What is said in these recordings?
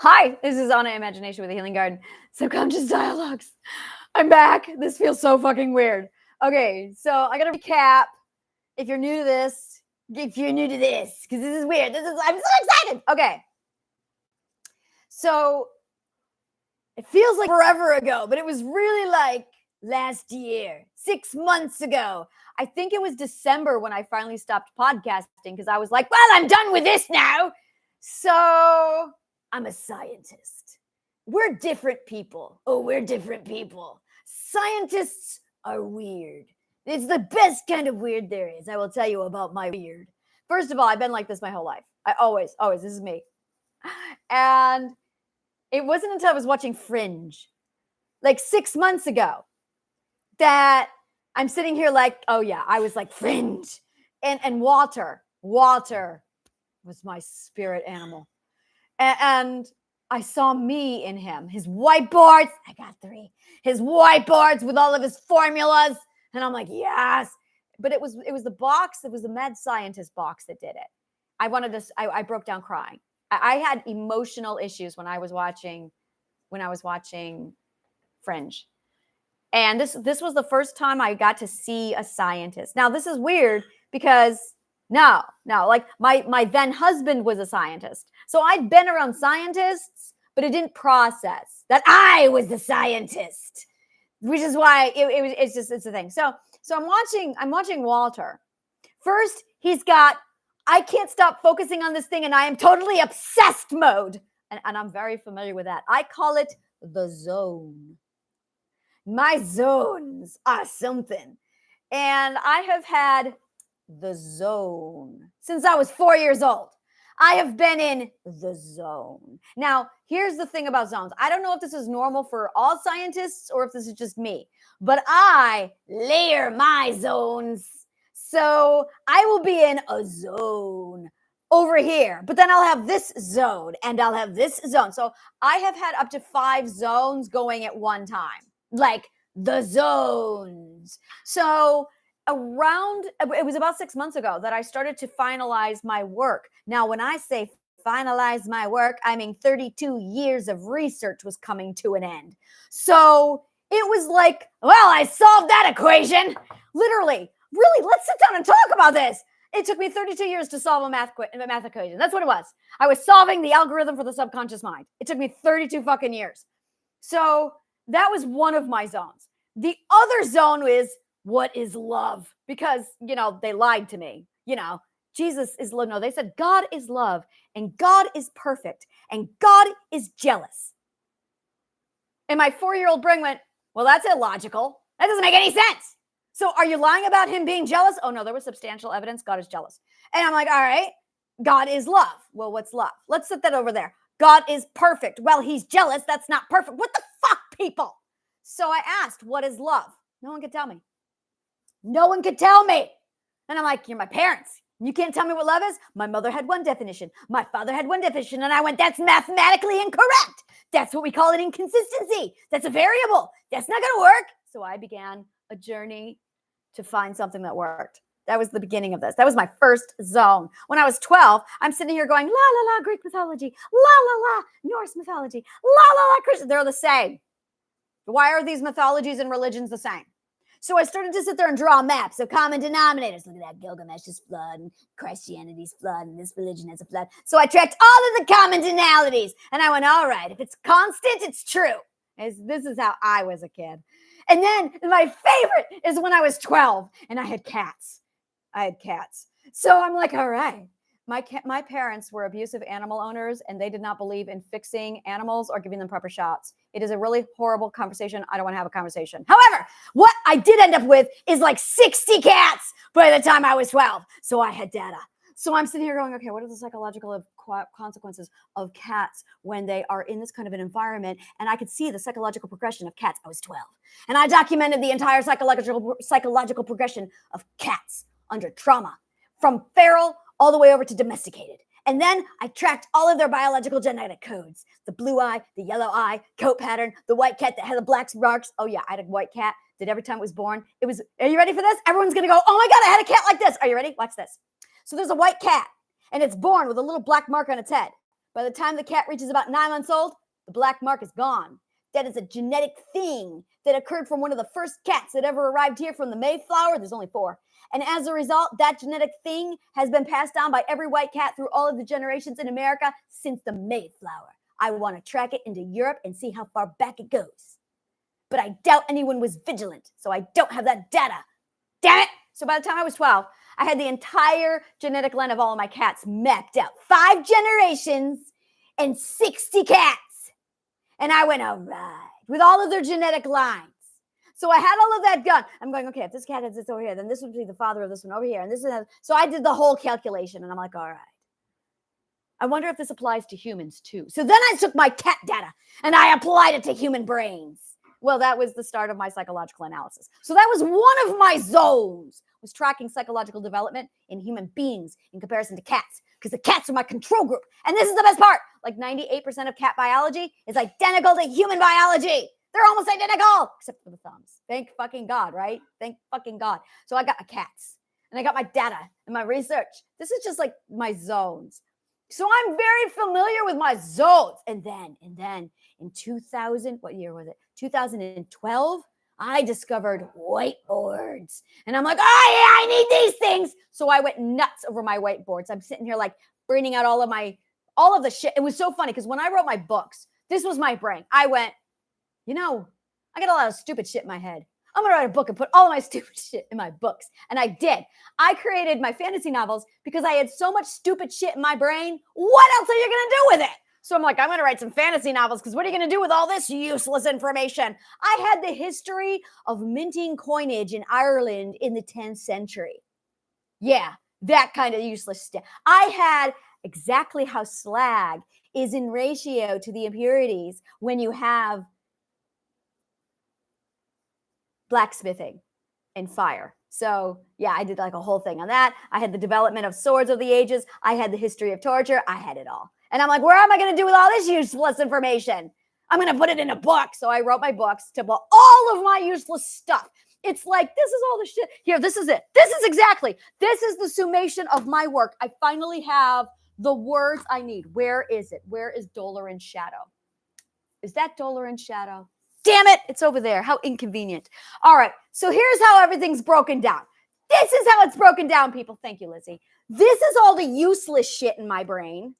Hi, this is Anna Imagination with the Healing Garden. Subconscious Dialogues. I'm back. This feels so fucking weird. Okay, so I gotta recap. If you're new to this, because this is weird. I'm so excited. Okay. So it feels like forever ago, but it was really like last year, 6 months ago. I think it was December when I finally stopped podcasting because I was like, well, I'm done with this now. So I'm a scientist. We're different people. Oh, we're different people. Scientists are weird. It's the best kind of weird there is. I will tell you about my weird. First of all, I've been like this my whole life. I always, this is me. And it wasn't until I was watching Fringe, like 6 months ago, that I'm sitting here like, oh yeah, I was like Fringe. And Walter was my spirit animal. And I saw me in him, his whiteboards. I got 3. His whiteboards with all of his formulas. And I'm like, yes. But it was the box. It was the mad scientist box that did it. I broke down crying. I had emotional issues when I was watching Fringe. And this was the first time I got to see a scientist. Now, this is weird because no, like my then husband was a scientist. So I'd been around scientists, but it didn't process that I was the scientist, which is why it's a thing. So I'm watching Walter. First, he's got, I can't stop focusing on this thing and I am totally obsessed mode. And I'm very familiar with that. I call it the zone. My zones are something. And I have had the zone since I was 4 years old. I have been in the zone. Now, here's the thing about zones. I don't know if this is normal for all scientists or if this is just me, but I layer my zones. So I will be in a zone over here, but then I'll have this zone and I'll have this zone. So I have had up to 5 zones going at one time, like the zones. So it was about 6 months ago that I started to finalize my work. Now, when I say finalize my work, I mean 32 years of research was coming to an end. So it was like, well, I solved that equation. Literally, really, let's sit down and talk about this. It took me 32 years to solve a math equation. That's what it was. I was solving the algorithm for the subconscious mind. It took me 32 fucking years. So that was one of my zones. The other zone is, what is love? Because, they lied to me. Jesus is love. No, they said God is love and God is perfect and God is jealous. And my 4-year-old brain went, well, that's illogical. That doesn't make any sense. So are you lying about him being jealous? Oh, no, there was substantial evidence. God is jealous. And I'm like, all right, God is love. Well, what's love? Let's set that over there. God is perfect. Well, he's jealous. That's not perfect. What the fuck, people? So I asked, what is love? No one could tell me. No one could tell me. And I'm like, you're my parents. You can't tell me what love is? My mother had one definition. My father had one definition. And I went, that's mathematically incorrect. That's what we call an inconsistency. That's a variable. That's not going to work. So I began a journey to find something that worked. That was the beginning of this. That was my first zone. When I was 12, I'm sitting here going, la, la, la, Greek mythology, la, la, la, Norse mythology, la, la, la, Christian. They're the same. Why are these mythologies and religions the same? So I started to sit there and draw maps of common denominators. Look at that, Gilgamesh's flood and Christianity's flood and this religion has a flood. So I tracked all of the commonalities and I went, all right, if it's constant, it's true. This is how I was a kid. And then my favorite is when I was 12 and I had cats. So I'm like, all right. My parents were abusive animal owners and they did not believe in fixing animals or giving them proper shots. It is a really horrible conversation. I don't want to have a conversation. However, what I did end up with is like 60 cats by the time I was 12. So I had data. So I'm sitting here going, okay, what are the psychological consequences of cats when they are in this kind of an environment? And I could see the psychological progression of cats. I was 12. And I documented the entire psychological progression of cats under trauma from feral all the way over to domesticated. And then I tracked all of their biological genetic codes. The blue eye, the yellow eye, coat pattern, the white cat that had the black marks. Oh yeah, I had a white cat that every time it was born, are you ready for this? Everyone's going to go, oh my God, I had a cat like this. Are you ready? Watch this. So there's a white cat and it's born with a little black mark on its head. By the time the cat reaches about 9 months old, the black mark is gone. That is a genetic thing that occurred from one of the first cats that ever arrived here from the Mayflower. There's only 4. And as a result, that genetic thing has been passed down by every white cat through all of the generations in America since the Mayflower. I want to track it into Europe and see how far back it goes. But I doubt anyone was vigilant, so I don't have that data. Damn it! So by the time I was 12, I had the entire genetic line of all of my cats mapped out. 5 generations and 60 cats. And I went, all right, with all of their genetic lines. So I had all of that done. I'm going, okay, if this cat is this over here, then this would be the father of this one over here. And this is so I did the whole calculation, and I'm like, all right. I wonder if this applies to humans too. So then I took my cat data and I applied it to human brains. Well, that was the start of my psychological analysis. So that was one of my zones, was tracking psychological development in human beings in comparison to cats, because the cats are my control group. And this is the best part. Like 98% of cat biology is identical to human biology. They're almost identical, except for the thumbs. Thank fucking God, right? Thank fucking God. So I got my cats and I got my data and my research. This is just like my zones. So I'm very familiar with my zones. And then in 2000, what year was it? 2012, I discovered whiteboards. And I'm like, oh yeah, I need these things. So I went nuts over my whiteboards. I'm sitting here like printing out all of the shit. It was so funny because when I wrote my books, this was my brain. I went, I got a lot of stupid shit in my head. I'm going to write a book and put all of my stupid shit in my books. And I did. I created my fantasy novels because I had so much stupid shit in my brain. What else are you going to do with it? So I'm like, I'm going to write some fantasy novels because what are you going to do with all this useless information? I had the history of minting coinage in Ireland in the 10th century. Yeah, that kind of useless stuff. I had exactly how slag is in ratio to the impurities when you have blacksmithing and fire. So yeah, I did like a whole thing on that. I had the development of swords of the ages. I had the history of torture. I had it all. And I'm like, where am I going to do with all this useless information? I'm going to put it in a book. So I wrote my books to put all of my useless stuff. It's like, this is all the shit. Here, this is it. This is the summation of my work. I finally have the words I need. Where is it? Where is Dolor and Shadow? Is that Dolor and Shadow? Damn it, it's over there. How inconvenient. All right, so here's how everything's broken down. This is how it's broken down, people. Thank you, Lizzie. This is all the useless shit in my brain.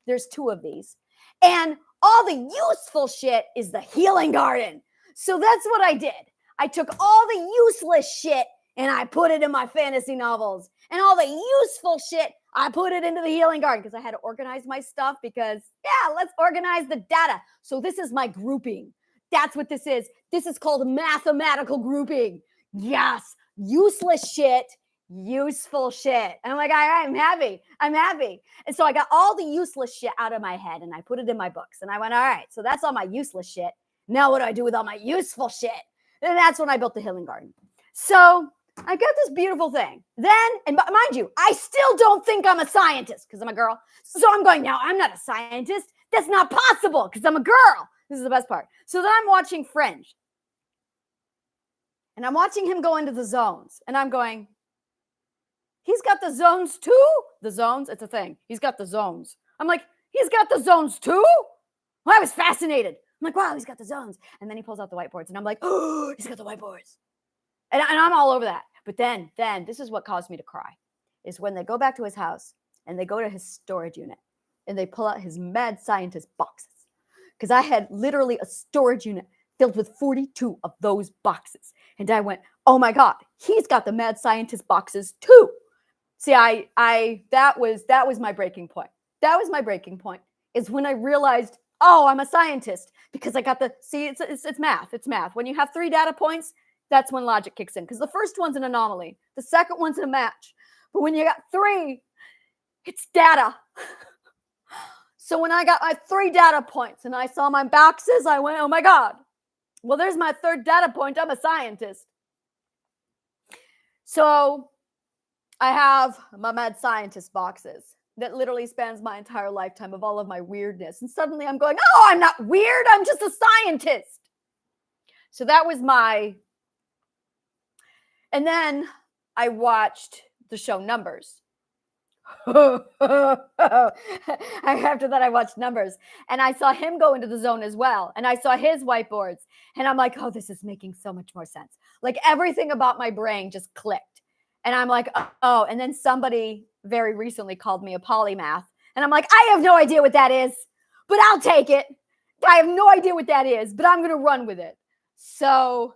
There's 2 of these. And all the useful shit is the healing garden. So that's what I did. I took all the useless shit and I put it in my fantasy novels. And all the useful shit, I put it into the healing garden because I had to organize my stuff because, yeah, let's organize the data. So this is my grouping. That's what this is. This is called mathematical grouping. Yes, useless shit, useful shit. And I'm like, I'm happy. And so I got all the useless shit out of my head and I put it in my books. And I went, all right, so that's all my useless shit. Now what do I do with all my useful shit? And that's when I built the healing garden. So I got this beautiful thing. Then, and mind you, I still don't think I'm a scientist because I'm a girl. So I'm going, now I'm not a scientist. That's not possible because I'm a girl. This is the best part. So then I'm watching Fringe. And I'm watching him go into the zones. And I'm going, he's got the zones too? The zones? It's a thing. He's got the zones. I'm like, he's got the zones too? Well, I was fascinated. I'm like, wow, he's got the zones. And then he pulls out the whiteboards. And I'm like, oh, he's got the whiteboards. And I'm all over that. But then this is what caused me to cry. Is when they go back to his house and they go to his storage unit. And they pull out his mad scientist boxes. Because I had literally a storage unit filled with 42 of those boxes. And I went, oh my God, he's got the mad scientist boxes too. See, that was my breaking point. That was my breaking point, is when I realized, oh, I'm a scientist because I got it's math. It's math. When you have 3 data points, that's when logic kicks in. Because the first one's an anomaly. The second one's a match. But when you got 3, it's data. So when I got my 3 data points and I saw my boxes, I went, oh my God. Well, there's my 3rd data point. I'm a scientist. So I have my mad scientist boxes that literally spans my entire lifetime of all of my weirdness. And suddenly I'm going, oh, I'm not weird. I'm just a scientist. So that was and then I watched the show Numbers. After that, I watched Numbers, and I saw him go into the zone as well. And I saw his whiteboards, and I'm like, oh, this is making so much more sense. Like everything about my brain just clicked. And I'm like, oh, and then somebody very recently called me a polymath. And I'm like, I have no idea what that is, but I'll take it. I have no idea what that is, but I'm going to run with it. So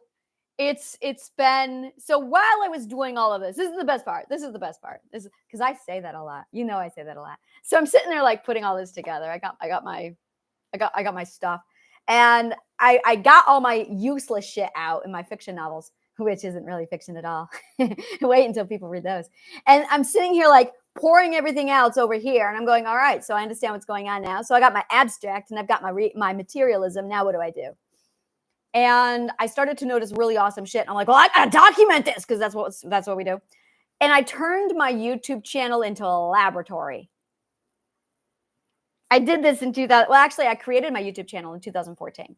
it's been, so while I was doing all of this is the best part. This is the best part. This is because I say that a lot. You know, I say that a lot. So I'm sitting there like putting all this together. I got my stuff, and I got all my useless shit out in my fiction novels, which isn't really fiction at all. Wait until people read those. And I'm sitting here like pouring everything else over here, and I'm going, all right, so I understand what's going on now. So I got my abstract, and I've got my materialism. Now what do I do? And I started to notice really awesome shit. And I'm like, well, I gotta document this because that's what we do. And I turned my YouTube channel into a laboratory. I did this in 2000. Well, actually, I created my YouTube channel in 2014.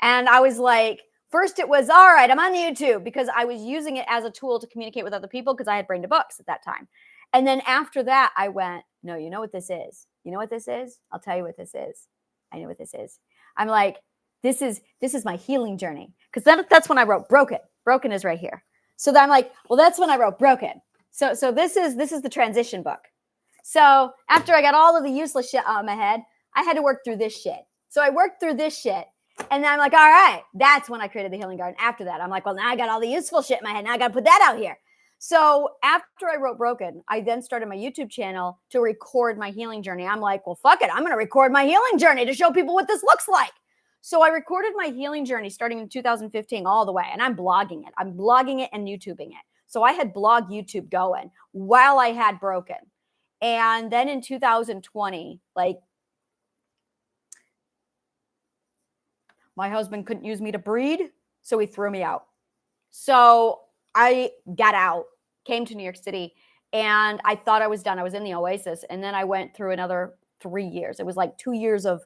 And I was like, first it was, all right, I'm on YouTube, because I was using it as a tool to communicate with other people because I had brain to books at that time. And then after that, I went, no, you know what this is? You know what this is? I'll tell you what this is. I know what this is. I'm like, this is my healing journey. Because that's when I wrote Broken. Broken is right here. So then I'm like, well, that's when I wrote Broken. So this is the transition book. So after I got all of the useless shit out of my head, I had to work through this shit. So I worked through this shit. And then I'm like, all right, that's when I created the Healing Garden. After that, I'm like, well, now I got all the useful shit in my head. Now I got to put that out here. So after I wrote Broken, I then started my YouTube channel to record my healing journey. I'm like, well, fuck it. I'm going to record my healing journey to show people what this looks like. So I recorded my healing journey starting in 2015 all the way, and I'm blogging it. I'm blogging it and YouTubing it. So I had blog YouTube going while I had Broken. And then in 2020, like, my husband couldn't use me to breed, so he threw me out. So I got out, came to New York City, and I thought I was done. I was in the Oasis, and then I went through another 3 years. It was like 2 years of,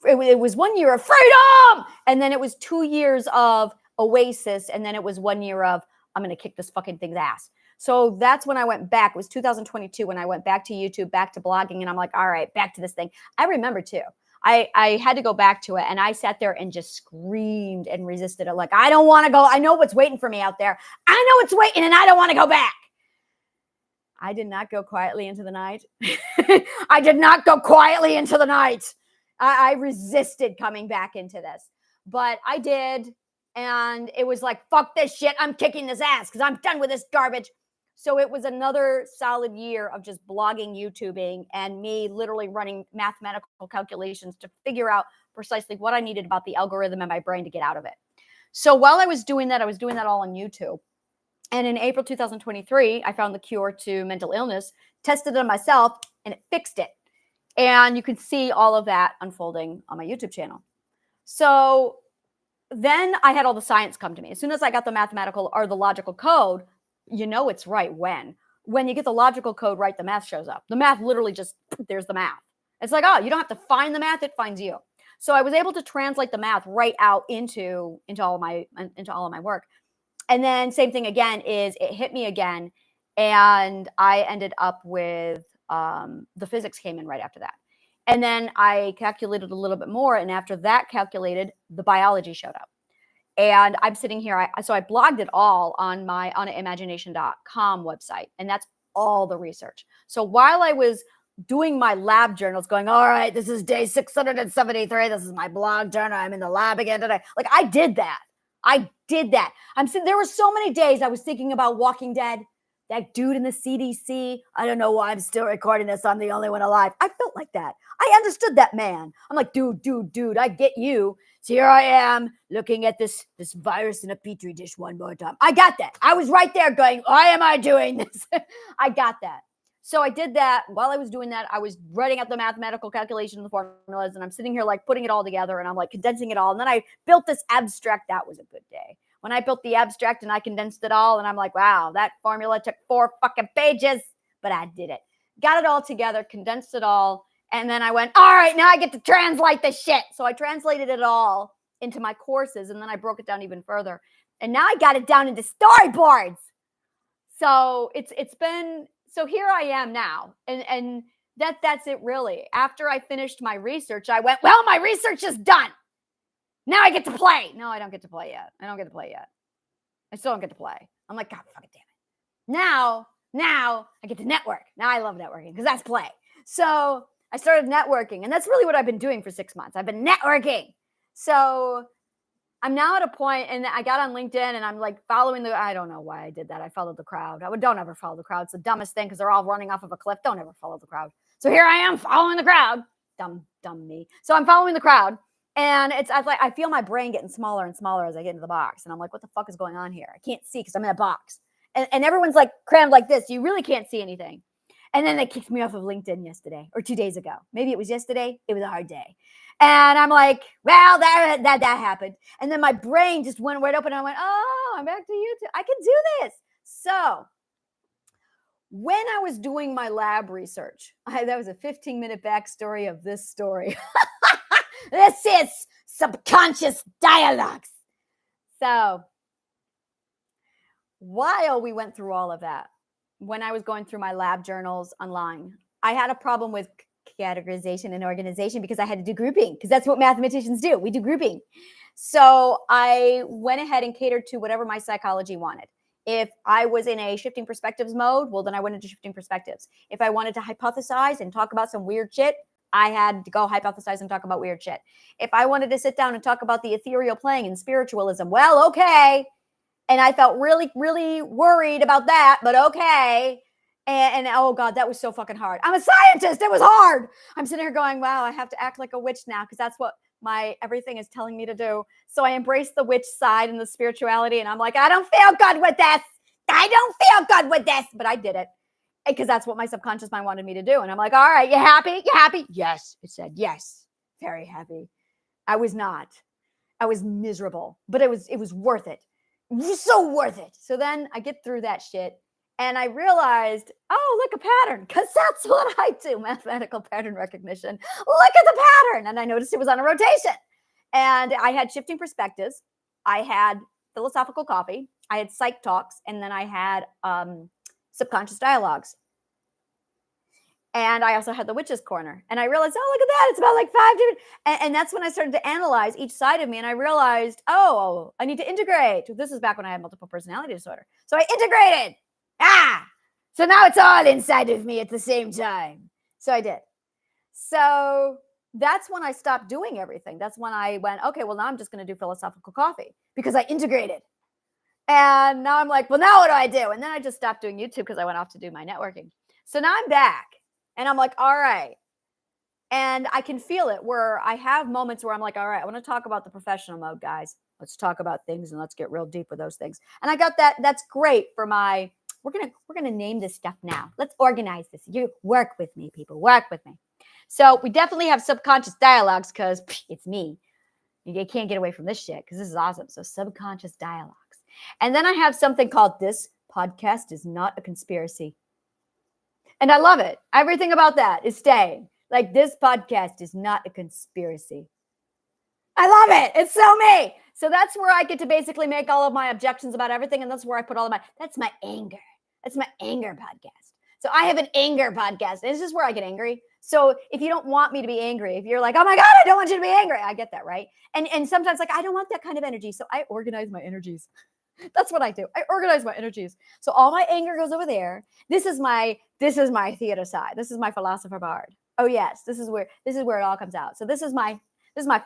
it was 1 year of freedom, and then it was 2 years of Oasis, and then it was 1 year of, I'm going to kick this fucking thing's ass. So that's when I went back. It was 2022 when I went back to YouTube, back to blogging, and I'm like, all right, back to this thing. I remember too. I had to go back to it, and I sat there and just screamed and resisted it. Like, I don't want to go. I know what's waiting for me out there. I know what's waiting, and I don't want to go back. I did not go quietly into the night. I did not go quietly into the night. I resisted coming back into this, but I did. And it was like, fuck this shit. I'm kicking this ass because I'm done with this garbage. So it was another solid year of just blogging, YouTubing, and me literally running mathematical calculations to figure out precisely what I needed about the algorithm in my brain to get out of it. So while I was doing that all on YouTube. And in April 2023, I found the cure to mental illness, tested it on myself, and it fixed it. And you can see all of that unfolding on my YouTube channel. So then I had all the science come to me. As soon as I got the mathematical or the logical code, you know it's right when you get the logical code right, the math shows up. The math literally just, there's the math. It's like, oh, you don't have to find the math, it finds you. So I was able to translate the math right out into all of my work. And then same thing again is it hit me again, and I ended up with the physics came in right after that. And then I calculated a little bit more, and after that calculated, the biology showed up. And I'm sitting here, so I blogged it all on my unethical.com website, and that's all the research. So while I was doing my lab journals, going, all right, this is day 673, this is my blog journal, I'm in the lab again today. Like, I did that. I'm sitting, there were so many days I was thinking about Walking Dead, that dude in the CDC. I don't know why I'm still recording this. I'm the only one alive. I felt like that. I understood that man. I'm like, dude, I get you. So here I am looking at this virus in a petri dish one more time. I got that. I was right there going, why am I doing this? I got that. So I did that. While I was doing that, I was writing out the mathematical calculation, the formulas, and I'm sitting here like putting it all together, and I'm like condensing it all. And then I built this abstract. That was a good day. When I built the abstract and I condensed it all, and I'm like, wow, that formula took 4 fucking pages, but I did it. Got it all together, condensed it all. And then I went, all right, now I get to translate this shit. So I translated it all into my courses, and then I broke it down even further. And now I got it down into storyboards. So it's been So here I am now. And that's it really. After I finished my research, I went, well, my research is done. Now I get to play. No, I don't get to play yet. I still don't get to play. I'm like, God fucking damn it. Now I get to network. Now I love networking because that's play. So I started networking, and that's really what I've been doing for 6 months. I've been networking. So I'm now at a point, and I got on LinkedIn, and I'm like following I don't know why I did that. I followed the crowd. Don't ever follow the crowd. It's the dumbest thing because they're all running off of a cliff. Don't ever follow the crowd. So here I am following the crowd. Dumb me. So I'm following the crowd. And I feel my brain getting smaller and smaller as I get into the box. And I'm like, what the fuck is going on here? I can't see because I'm in a box. And everyone's like crammed like this. You really can't see anything. And then they kicked me off of LinkedIn yesterday or 2 days ago. Maybe it was yesterday. It was a hard day. And I'm like, well, that happened. And then my brain just went right open. And I went, oh, I'm back to YouTube. I can do this. So when I was doing my lab research, that was a 15-minute backstory of this story. This is subconscious dialogues. So while we went through all of that, when I was going through my lab journals online, I had a problem with categorization and organization because I had to do grouping because that's what mathematicians do. We do grouping. So I went ahead and catered to whatever my psychology wanted. If I was in a shifting perspectives mode, well, then I went into shifting perspectives. If I wanted to hypothesize and talk about some weird shit, I had to go hypothesize and talk about weird shit. If I wanted to sit down and talk about the ethereal plane and spiritualism, well, okay. And I felt really, really worried about that, but okay. And oh God, that was so fucking hard. I'm a scientist. It was hard. I'm sitting here going, wow, I have to act like a witch now because that's what my everything is telling me to do. So I embrace the witch side and the spirituality. And I'm like, I don't feel good with this. But I did it because that's what my subconscious mind wanted me to do. And I'm like, all right, you happy? You happy? Yes. It said, yes. Very happy. I was not. I was miserable, but it was worth it. It was so worth it. So then I get through that shit. And I realized, oh, look, a pattern, because that's what I do, mathematical pattern recognition. Look at the pattern. And I noticed it was on a rotation. And I had shifting perspectives. I had philosophical coffee. I had psych talks. And then I had subconscious dialogues. And I also had the witch's corner. And I realized, oh, look at that. It's about like 5 different. And that's when I started to analyze each side of me. And I realized, oh, I need to integrate. This is back when I had multiple personality disorder. So I integrated. So now it's all inside of me at the same time. So I did. So that's when I stopped doing everything. That's when I went, okay, well, now I'm just going to do philosophical coffee because I integrated. And now I'm like, well, now what do I do? And then I just stopped doing YouTube because I went off to do my networking. So now I'm back and I'm like, all right. And I can feel it where I have moments where I'm like, all right, I want to talk about the professional mode, guys. Let's talk about things and let's get real deep with those things. And I got that. That's great for my, we're going to name this stuff now. Let's organize this. You work with me, people, work with me. So we definitely have subconscious dialogues because it's me. You can't get away from this shit because this is awesome. So subconscious dialogues. And then I have something called This Podcast Is Not a Conspiracy. And I love it. Everything about that is staying. Like, this podcast is not a conspiracy. I love it. It's so me. So that's where I get to basically make all of my objections about everything. And that's where I put all of that's my anger. That's my anger podcast. So I have an anger podcast. This is where I get angry. So if you don't want me to be angry, if you're like, oh my God, I don't want you to be angry. I get that, right? And sometimes like, I don't want that kind of energy. So I organize my energies. That's what I do. I organize my energies. So all my anger goes over there. This is my theater side. This is my philosopher bard. Oh yes, this is where it all comes out. So this is my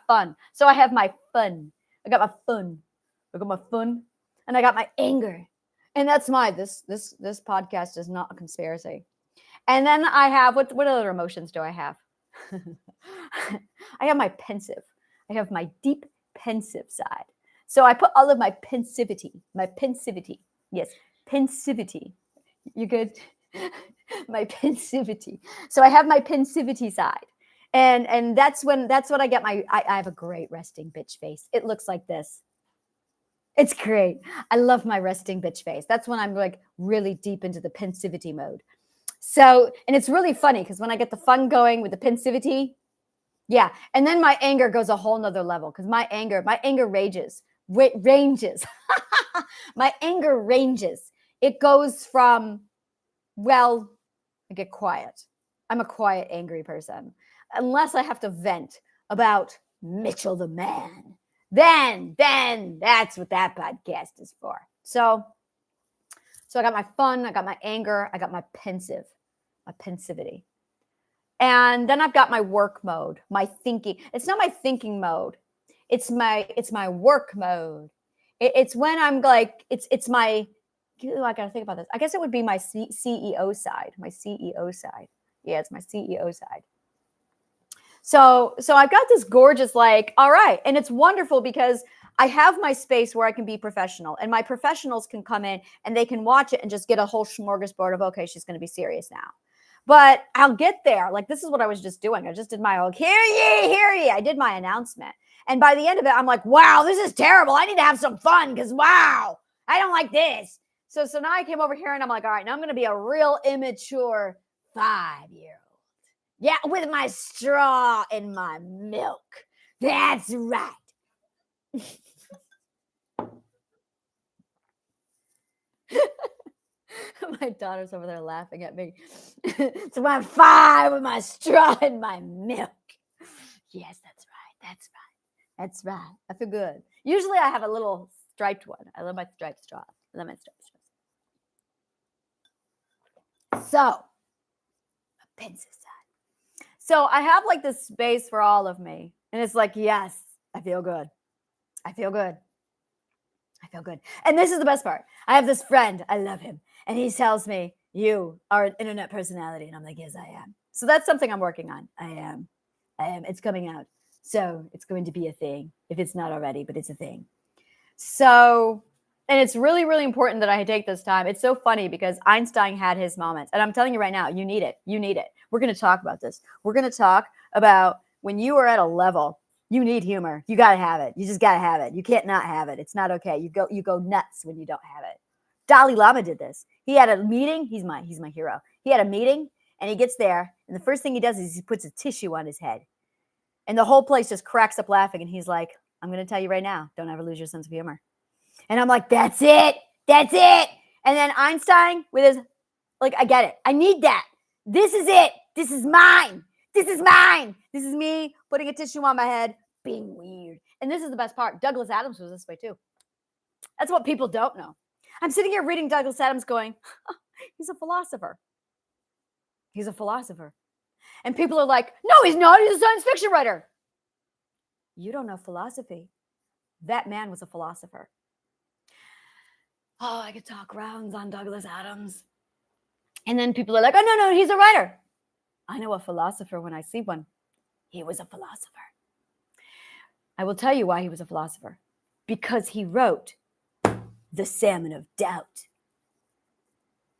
fun. So I have my fun. I got my fun. I got my fun, and I got my anger. And that's this podcast is not a conspiracy. And then I have what other emotions do I have? I have my pensive. I have my deep pensive side. So I put all of my pensivity. Yes, pensivity. You good? My pensivity. So I have my pensivity side. And that's what I get I have a great resting bitch face. It looks like this. It's great. I love my resting bitch face. That's when I'm like really deep into the pensivity mode. So, and it's really funny because when I get the fun going with the pensivity, yeah. And then my anger goes a whole nother level because my anger ranges. My anger ranges. It goes from, well, I get quiet. I'm a quiet, angry person. Unless I have to vent about Mitchell the man. Then that's what that podcast is for. So I got my fun, I got my anger, I got my pensivity. And then I've got my work mode, my thinking. It's not my thinking mode. It's my work mode. It's when I'm like, it's my, I gotta think about this. I guess it would be my CEO side, Yeah, it's my CEO side. So I've got this gorgeous, like, all right. And it's wonderful because I have my space where I can be professional, and my professionals can come in and they can watch it and just get a whole smorgasbord of, okay, she's going to be serious now. But I'll get there. Like, this is what I was just doing. I just did my, hear ye. I did my announcement. And by the end of it, I'm like, wow, this is terrible. I need to have some fun because, wow, I don't like this. So now I came over here and I'm like, all right, now I'm going to be a real immature 5-year-old. Yeah, with my straw and my milk. That's right. My daughter's over there laughing at me. So I'm 5 with my straw and my milk. Yes, that's right. I feel good. Usually I have a little striped one. I love my striped straw. So, a pensive side. So I have like this space for all of me. And it's like, yes, I feel good. And this is the best part. I have this friend. I love him. And he tells me, you are an internet personality. And I'm like, yes, I am. So that's something I'm working on. I am. It's coming out. So it's going to be a thing, if it's not already, but it's a thing. So, and it's really, really important that I take this time. It's so funny because Einstein had his moments. And I'm telling you right now, you need it. We're going to talk about this. We're going to talk about when you are at a level, you need humor. You got to have it. You just got to have it. You can't not have it. It's not okay. You go nuts when you don't have it. Dalai Lama did this. He had a meeting. He's my hero. He had a meeting and he gets there. And the first thing he does is he puts a tissue on his head. And the whole place just cracks up laughing. And he's like, I'm going to tell you right now, don't ever lose your sense of humor. And I'm like, that's it. And then Einstein with his, like, I get it. I need that. This is it. This is mine. This is me putting a tissue on my head, being weird. And this is the best part. Douglas Adams was this way too. That's what people don't know. I'm sitting here reading Douglas Adams going, he's a philosopher. And people are like, no, he's not. He's a science fiction writer. You don't know philosophy. That man was a philosopher. Oh, I could talk rounds on Douglas Adams. And then people are like, oh, no, he's a writer. I know a philosopher when I see one. He was a philosopher. I will tell you why he was a philosopher. Because he wrote The Salmon of Doubt.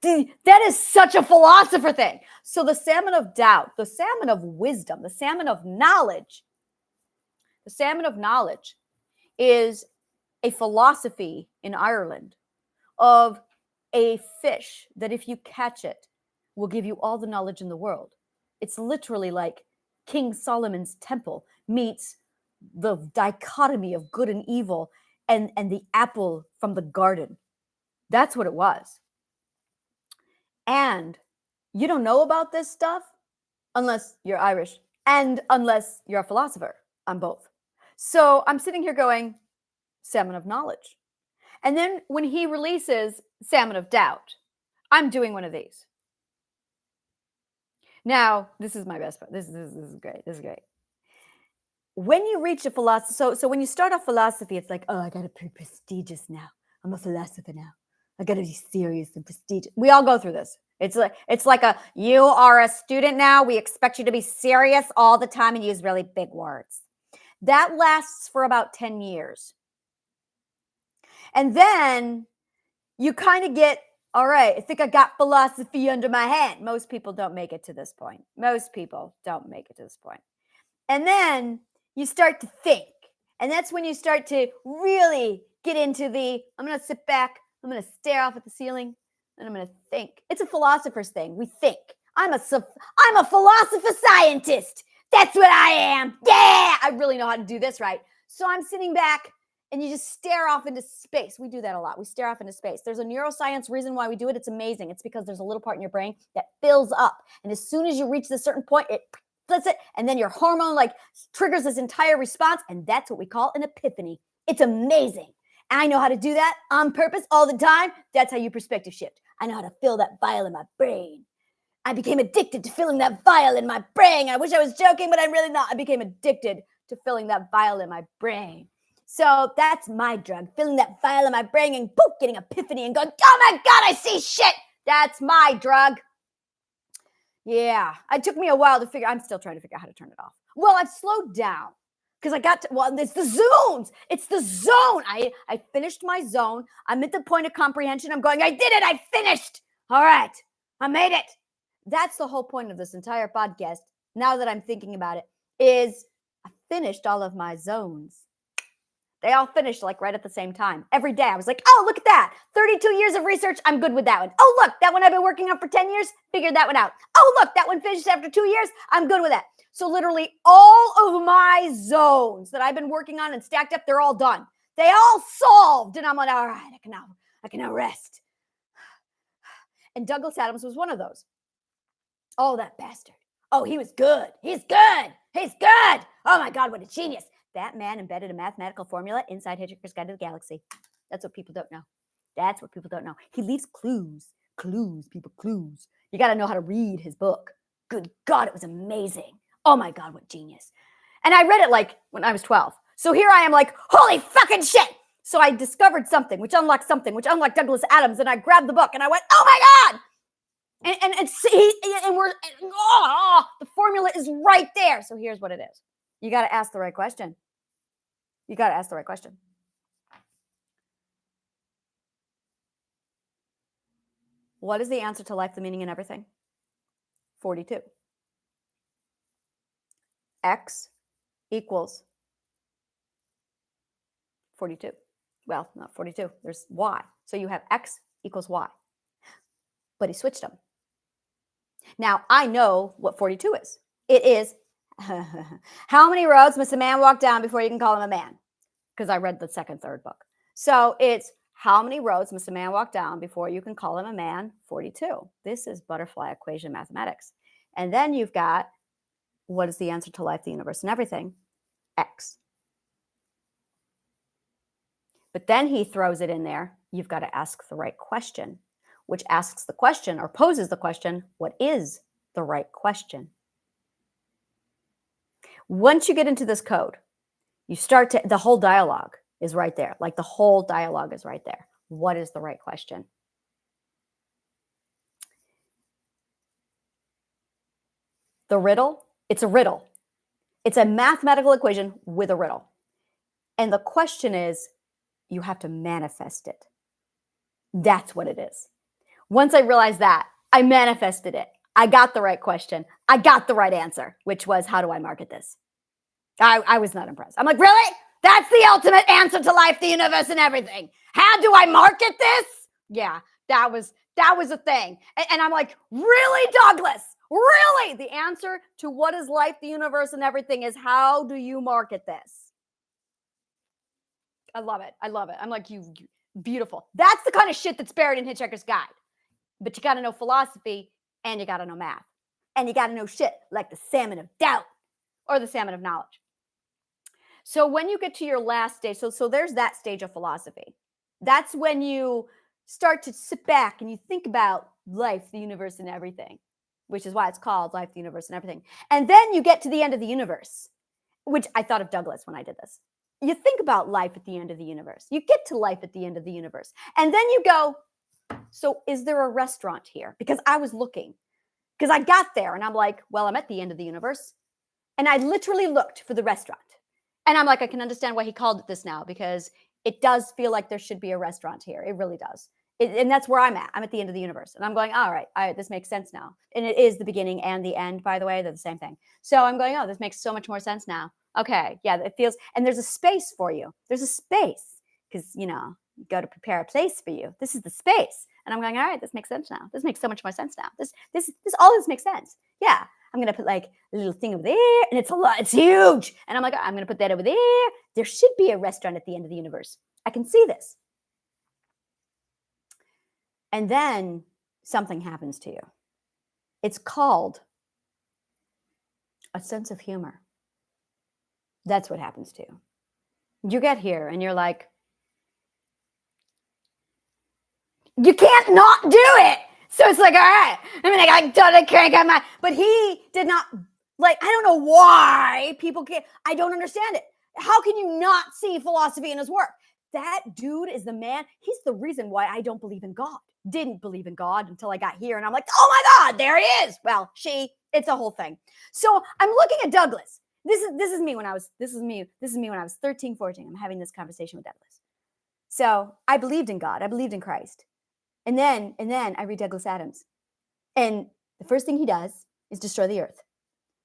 That is such a philosopher thing. So the salmon of doubt, the salmon of wisdom, the salmon of knowledge is a philosophy in Ireland of a fish that if you catch it will give you all the knowledge in the world. It's literally like King Solomon's temple meets the dichotomy of good and evil and the apple from the garden. That's what it was. And you don't know about this stuff unless you're Irish and unless you're a philosopher. I'm both. So I'm sitting here going, salmon of knowledge. And then when he releases Salmon of Doubt, I'm doing one of these. Now, this is my best part. This is great. When you reach a philosophy, so when you start off philosophy, it's like, oh, I got to be prestigious now. I'm a philosopher now. I got to be serious and prestigious. We all go through this. It's like you are a student now. We expect you to be serious all the time and use really big words. That lasts for about 10 years. And then you kind of get, all right, I think I got philosophy under my hand. Most people don't make it to this point. And then you start to think. And that's when you start to really get into I'm going to sit back. I'm going to stare off at the ceiling. And I'm going to think. It's a philosopher's thing. We think. I'm a philosopher scientist. That's what I am. Yeah, I really know how to do this right. So I'm sitting back and you just stare off into space. We do that a lot. We stare off into space. There's a neuroscience reason why we do it. It's amazing. It's because there's a little part in your brain that fills up. And as soon as you reach a certain point, it splits it. And then your hormone like triggers this entire response. And that's what we call an epiphany. It's amazing. And I know how to do that on purpose all the time. That's how you perspective shift. I know how to fill that vial in my brain. I became addicted to filling that vial in my brain. I wish I was joking, but I'm really not. I became addicted to filling that vial in my brain. So that's my drug, filling that vial in my brain and boop, getting epiphany and going, oh my God, I see shit. That's my drug. Yeah, it took me a while to figure. I'm still trying to figure out how to turn it off. Well, I've slowed down because I got to, well, it's the zones. It's the zone. I finished my zone. I'm at the point of comprehension. I'm going, I did it. I finished. All right. I made it. That's the whole point of this entire podcast. Now that I'm thinking about it, is I finished all of my zones. They all finished like right at the same time. Every day I was like, oh, look at that. 32 years of research. I'm good with that one. Oh, look, that one I've been working on for 10 years. Figured that one out. Oh, look, that one finished after 2 years. I'm good with that. So literally all of my zones that I've been working on and stacked up, they're all done. They all solved. And I'm like, all right, I can now rest. And Douglas Adams was one of those. Oh, that bastard. Oh, he was good. He's good. He's good. Oh my God, what a genius. That man embedded a mathematical formula inside Hitchhiker's Guide to the Galaxy. That's what people don't know. That's what people don't know. He leaves clues. Clues, people, clues. You got to know how to read his book. Good God, it was amazing. Oh my God, what genius. And I read it like when I was 12. So here I am like, holy fucking shit. So I discovered something, which unlocked Douglas Adams. And I grabbed the book and I went, oh my God. The formula is right there. So here's what it is. You got to ask the right question. You got to ask the right question. What is the answer to life, the meaning, and everything? 42. X equals 42. Well, not 42. There's Y. So you have X equals Y. But he switched them. Now, I know what 42 is. It is, how many roads must a man walk down before you can call him a man? Because I read the second, third book. So it's, how many roads must a man walk down before you can call him a man? 42. This is butterfly equation mathematics. And then you've got, what is the answer to life, the universe, and everything? X. But then he throws it in there. You've got to ask the right question, which asks the question or poses the question, what is the right question? Once you get into this code, you start to, the whole dialogue is right there. Like the whole dialogue is right there. What is the right question? The riddle, it's a riddle. It's a mathematical equation with a riddle. And the question is, you have to manifest it. That's what it is. Once I realized that, I manifested it. I got the right question. I got the right answer, which was, how do I market this? I was not impressed. I'm like, really? That's the ultimate answer to life, the universe, and everything. How do I market this? Yeah, that was a thing. And I'm like, really, Douglas? Really? The answer to what is life, the universe, and everything is, how do you market this? I love it. I love it. I'm like, you beautiful. That's the kind of shit that's buried in Hitchhiker's Guide. But you got to know philosophy and you got to know math. And you got to know shit like the salmon of doubt or the salmon of knowledge. So when you get to your last stage, so there's that stage of philosophy. That's when you start to sit back and you think about life, the universe, and everything, which is why it's called Life, the Universe, and Everything. And then you get to the end of the universe, which I thought of Douglas when I did this. You think about life at the end of the universe. You get to life at the end of the universe. And then you go, so is there a restaurant here? Because I was looking. Because I got there and I'm like, well, I'm at the end of the universe. And I literally looked for the restaurant. And I'm like, I can understand why he called it this now, because it does feel like there should be a restaurant here. It really does. And that's where I'm at. I'm at the end of the universe. And I'm going, all right, this makes sense now. And it is the beginning and the end, by the way. They're the same thing. So I'm going, oh, this makes so much more sense now. Okay, yeah, it feels, and there's a space for you. There's a space because, you got to prepare a place for you. This is the space. And I'm going, all right, this makes sense now. This makes so much more sense now. All this makes sense. Yeah. I'm going to put like a little thing over there, and it's a lot. It's huge. And I'm like, I'm going to put that over there. There should be a restaurant at the end of the universe. I can see this. And then something happens to you. It's called a sense of humor. That's what happens to you. You get here and you're like, you can't not do it. So it's like, all right. I mean, I got to crank on my, but he did not, like, I don't know why people can't, I don't understand it. How can you not see philosophy in his work? That dude is the man. He's the reason why I don't believe in God. Didn't believe in God until I got here. And I'm like, oh my God, there he is. Well, it's a whole thing. So I'm looking at Douglas. This is me when I was 13, 14. I'm having this conversation with Douglas. So I believed in God. I believed in Christ. And then I read Douglas Adams. And the first thing he does is destroy the earth.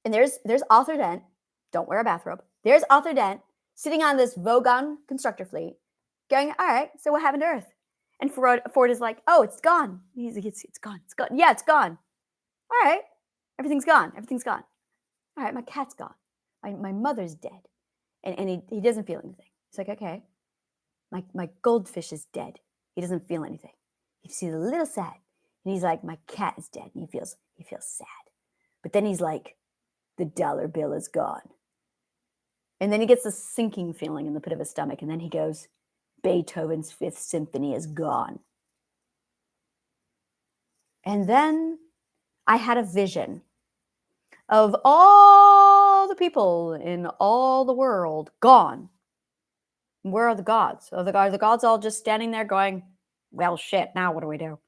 And there's Arthur Dent. Don't wear a bathrobe. There's Arthur Dent sitting on this Vogon constructor fleet going, all right, so what happened to Earth? And Ford is like, oh, it's gone. He's like, it's gone. It's gone. Yeah, it's gone. All right. Everything's gone. Everything's gone. All right, my cat's gone. My mother's dead. And he doesn't feel anything. He's like, okay. My goldfish is dead. He doesn't feel anything. He feels a little sad. And he's like, my cat is dead. And he feels sad. But then he's like, the dollar bill is gone. And then he gets a sinking feeling in the pit of his stomach. And then he goes, Beethoven's Fifth Symphony is gone. And then I had a vision of all the people in all the world gone. Where are the gods? Are the gods all just standing there going, well, shit, now what do we do?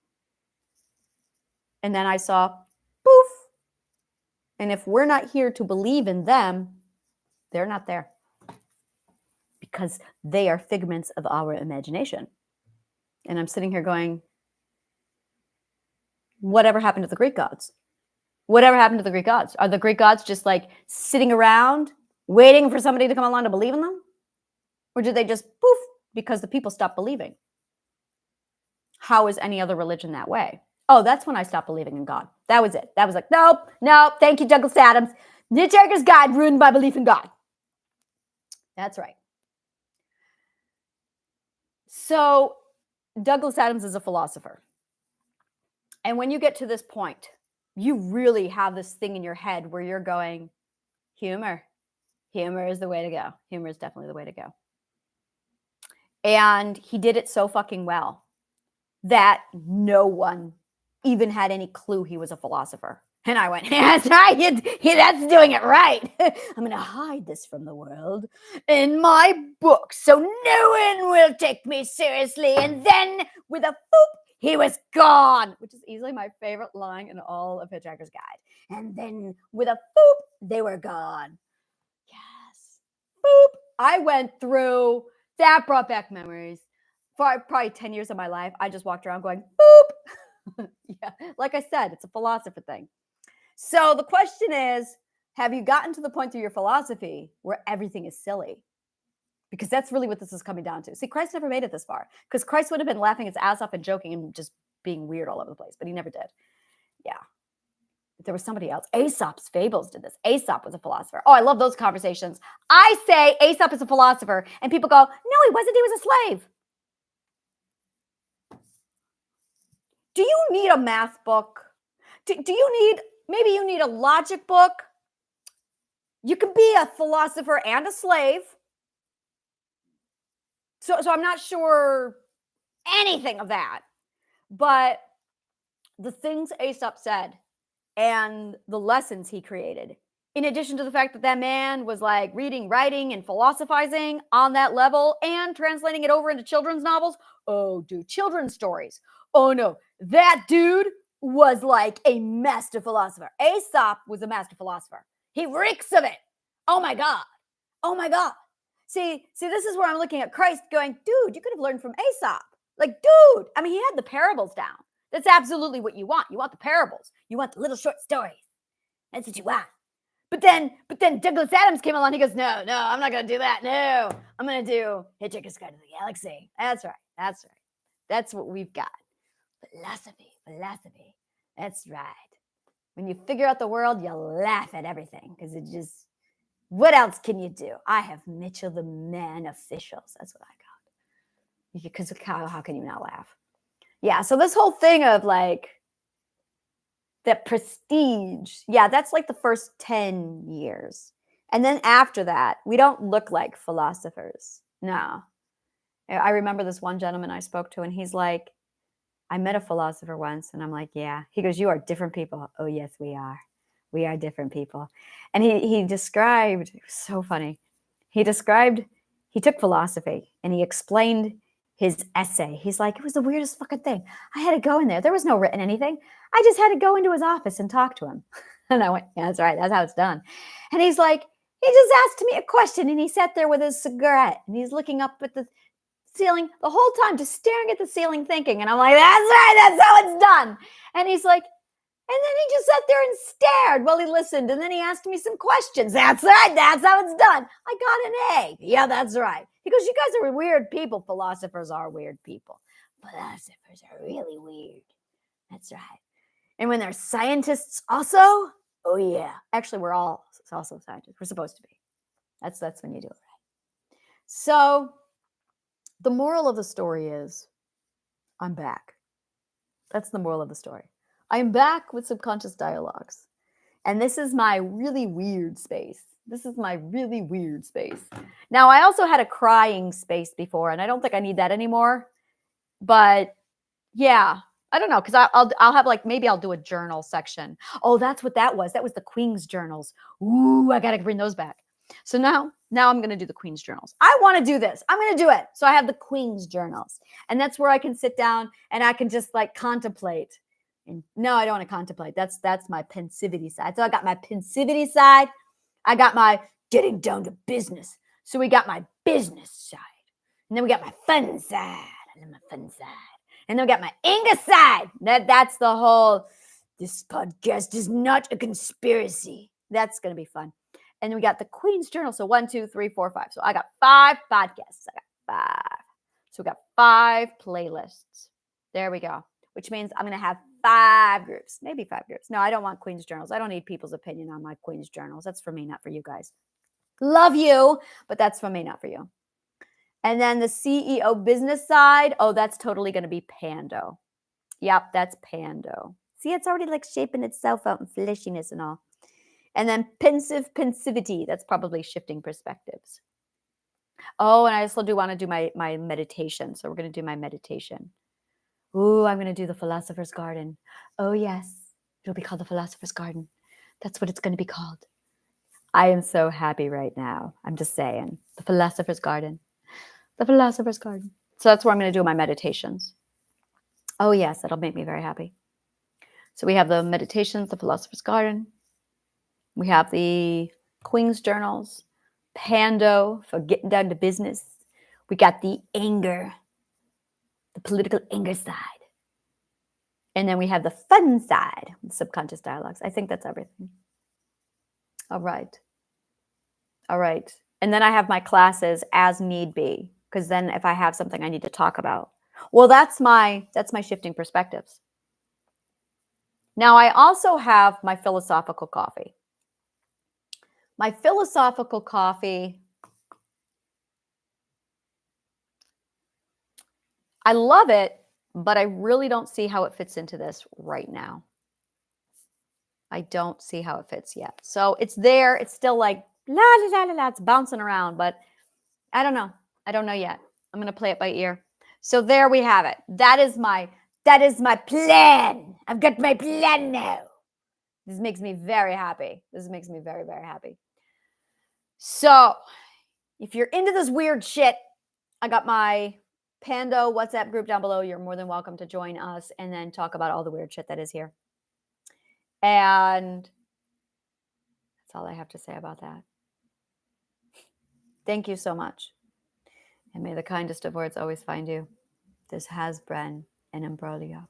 And then I saw, poof. And if we're not here to believe in them, they're not there. Because they are figments of our imagination. And I'm sitting here going, whatever happened to the Greek gods? Whatever happened to the Greek gods? Are the Greek gods just like sitting around waiting for somebody to come along to believe in them? Or did they just poof because the people stopped believing? How is any other religion that way? Oh, that's when I stopped believing in God. That was it. That was like, nope, thank you, Douglas Adams. The Hitchhiker's Guide ruined my belief in God. That's right. So Douglas Adams is a philosopher. And when you get to this point, you really have this thing in your head where you're going, humor is the way to go. Humor is definitely the way to go. And he did it so fucking well that no one even had any clue he was a philosopher. And I went, that's right, that's doing it right. I'm going to hide this from the world in my book so no one will take me seriously. And then with a boop, he was gone, which is easily my favorite line in all of Hitchhiker's Guide. And then with a boop, they were gone. Yes. Boop. I went through, that brought back memories. For probably 10 years of my life, I just walked around going, boop. Yeah, like I said, it's a philosopher thing. So the question is, have you gotten to the point through your philosophy where everything is silly? Because that's really what this is coming down to. See, Christ never made it this far because Christ would have been laughing his ass off and joking and just being weird all over the place, but he never did. Yeah. There was somebody else. Aesop's Fables did this. Aesop was a philosopher. Oh, I love those conversations. I say Aesop is a philosopher and people go, no, he wasn't. He was a slave. Do you need a math book? Maybe you need a logic book? You can be a philosopher and a slave. So I'm not sure anything of that. But the things Aesop said and the lessons he created, in addition to the fact that that man was like reading, writing, and philosophizing on that level and translating it over into children's novels. Oh, dude, children's stories. Oh, no. That dude was like a master philosopher. Aesop was a master philosopher. He reeks of it. Oh, my God. Oh, my God. See, this is where I'm looking at Christ going, dude, you could have learned from Aesop. Like, dude, I mean, he had the parables down. That's absolutely what you want. You want the parables. You want the little short stories. That's what you want. But then Douglas Adams came along. He goes, no, I'm not going to do that. No, I'm going to do Hitchhiker's Guide to the Galaxy. That's right. That's what we've got. Philosophy. That's right. When you figure out the world, you laugh at everything because it just, what else can you do? I have Mitchell the Man officials. That's what I got. Because how can you not laugh? Yeah, so this whole thing of like that prestige, yeah, that's like the first 10 years. And then after that, we don't look like philosophers. No. I remember this one gentleman I spoke to, and he's like, I met a philosopher once, and I'm like, yeah. He goes, you are different people. Oh, yes, we are. We are different people. And he described, it was so funny. He took philosophy, and he explained his essay. He's like, it was the weirdest fucking thing. I had to go in there. There was no written anything. I just had to go into his office and talk to him. And I went, yeah, that's right. That's how it's done. And he's like, he just asked me a question, and he sat there with his cigarette, and he's looking up at the ceiling the whole time, just staring at the ceiling, thinking. And I'm like, that's right, that's how it's done. And he's like, and then he just sat there and stared while he listened. And then he asked me some questions. That's right, that's how it's done. I got an A. Yeah, that's right. He goes, you guys are weird people. Philosophers are weird people. Philosophers are really weird. That's right. And when they're scientists also, oh yeah. Actually, we're all also scientists. We're supposed to be. That's when you do it right. So the moral of the story is, I'm back. That's the moral of the story. I'm back with subconscious dialogues. And this is my really weird space. This is my really weird space. Now, I also had a crying space before, and I don't think I need that anymore. But yeah, I don't know, because I'll have like, maybe I'll do a journal section. Oh, that's what that was. That was the Queen's journals. Ooh, I got to bring those back. So now I'm going to do the Queen's journals. I want to do this. I'm going to do it. So I have the Queen's journals, and that's where I can sit down and I can just like contemplate. And no, I don't want to contemplate. That's my pensivity side. So I got my pensivity side. I got my getting down to business. So we got my business side, and then we got my fun side, and then my fun side, and then we got my anger side. That's the whole. This podcast is not a conspiracy. That's going to be fun. And then we got the Queen's Journal. So 1, 2, 3, 4, 5. So I got 5 podcasts. I got 5. So we got 5 playlists. There we go. Which means I'm going to have 5 groups. Maybe 5 groups. No, I don't want Queen's Journals. I don't need people's opinion on my Queen's Journals. That's for me, not for you guys. Love you, but that's for me, not for you. And then the CEO business side. Oh, that's totally going to be PANDO. Yep, that's PANDO. See, it's already like shaping itself out in fleshiness and all. And then pensivity, that's probably shifting perspectives. Oh, and I also do want to do my meditation. So we're going to do my meditation. Ooh, I'm going to do the Philosopher's Garden. Oh, yes. It'll be called the Philosopher's Garden. That's what it's going to be called. I am so happy right now. I'm just saying. The Philosopher's Garden. The Philosopher's Garden. So that's where I'm going to do my meditations. Oh, yes. That'll make me very happy. So we have the meditations, the Philosopher's Garden. We have the Queen's Journals, PANDO for getting down to business. We got the anger, the political anger side. And then we have the fun side, the subconscious dialogues. I think that's everything. All right. All right. And then I have my classes as need be, because then if I have something I need to talk about. Well, that's my shifting perspectives. Now, I also have my philosophical coffee. My philosophical coffee, I love it, but I really don't see how it fits into this right now. I don't see how it fits yet. So it's there. It's still like, la, la, la, la, la. It's bouncing around, but I don't know. I don't know yet. I'm going to play it by ear. So there we have it. That is my plan. I've got my plan now. This makes me very happy. This makes me very, very happy. So if you're into this weird shit, I got my PANDO WhatsApp group down below. You're more than welcome to join us and then talk about all the weird shit that is here. And that's all I have to say about that. Thank you so much. And may the kindest of words always find you. This has been an imbroglio.